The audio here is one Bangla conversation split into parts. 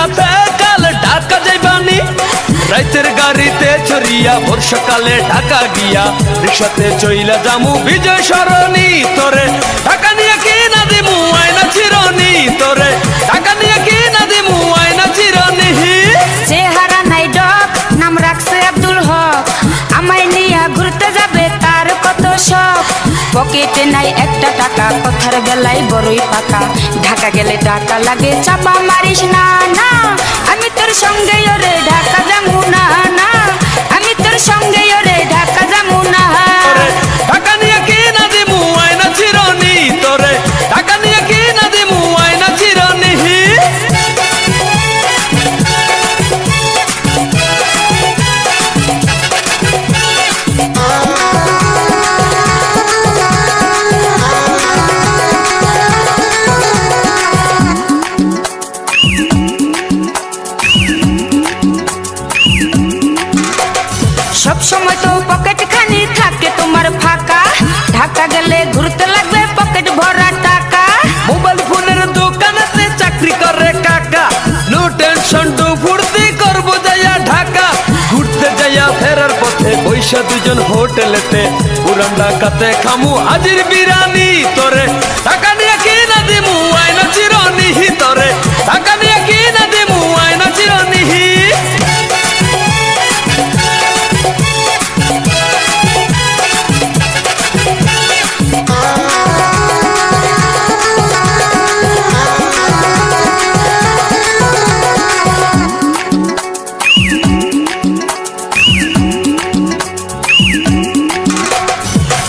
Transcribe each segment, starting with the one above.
সাথে কাল ঢাকা যাইবানি রাইতের গাড়িতে চড়িয়া বর্ষাকালে ঢাকা গিয়া রিক্সাতে চইলা যামু বিজয় সরণি তোরে ঢাকা নিয়ে কি না দিমু আয়না চিরনি তোরে ঢাকা নিয়ে কি না দিমু আয়না চিরনি চেহারা নাই ডক নাম রাখছে আব্দুল হক আমায় নিয়া ঘুরতে যাবে তার কত শখ পকেটে নাই একটা টাকা কথার বেলায় বড়ই পাকা ঢাকা গেলে টাকা লাগে চাপা মারিস না না আমি তোর সঙ্গে ওরে ঢাকা যামু না না আমি তোর সঙ্গে ওরে ঢাকা যামু না ঢাকা নিয়ে কি না দিমু আয়না চিরনি তোরে ঢাকা নিয়ে কি না দিমু আয়না চিরনি সব সময় তো পকেট খানি থাকে তোমার ফাঁকা ঢাকা গেলে ঘুরতে লাগবে পকেট ভরা টাকা মোবাইল ফোনের দোকানেতে চাকরি করে কাকা নো টেনশন টু ফুর্তি করবো যাইয়া ঢাকা ঘুরতে যাইয়া ফেরার পথে বৈশা দুজন হোটেলেতে পুরান ঢাকাতে খামু হাজির বিরানি তোরে ঢাকা নিয়ে কি না দিমু আয়না চিরনি তোরে ঢাকা নিয়ে কি না দিমু আয়না চিরনি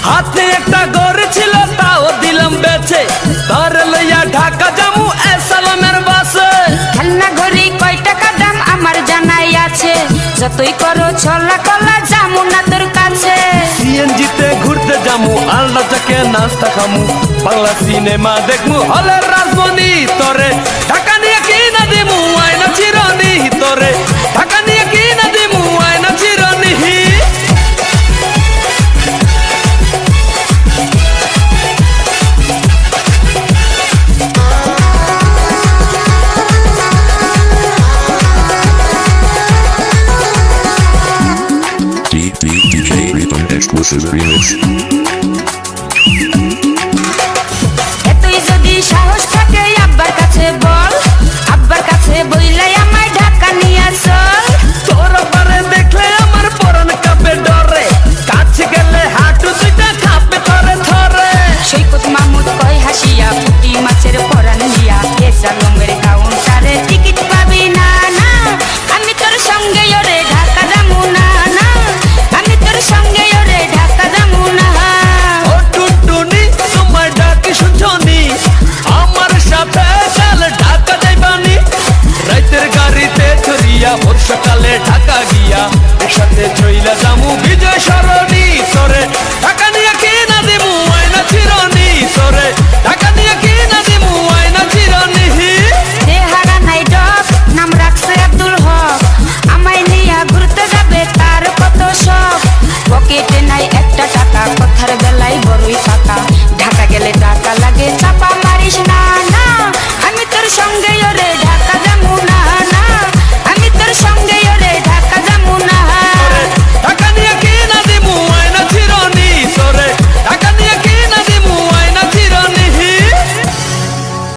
হাতে একটা গড় ছিল তাও দিলাম বেচে ধরে লইয়া ঢাকা যামু সালামের বাসে খেলনা ঘড়ি কয় টাকা দাম আমার জানাই আছে যতই করো ছলা কলা যামু না তোর কাছে সিএনজিতে ঘুরতে যামু আলনা চাকে নাস্তা খামু বাংলা সিনেমা দেখমু হলের রাজমণি তোরে ঢাকা নিয়ে কি না দিমু আয়না চিরনি তোরে ঢাকা নিয়ে কি না দিমু আয়না চিরনি DJ Rhythm Exclusive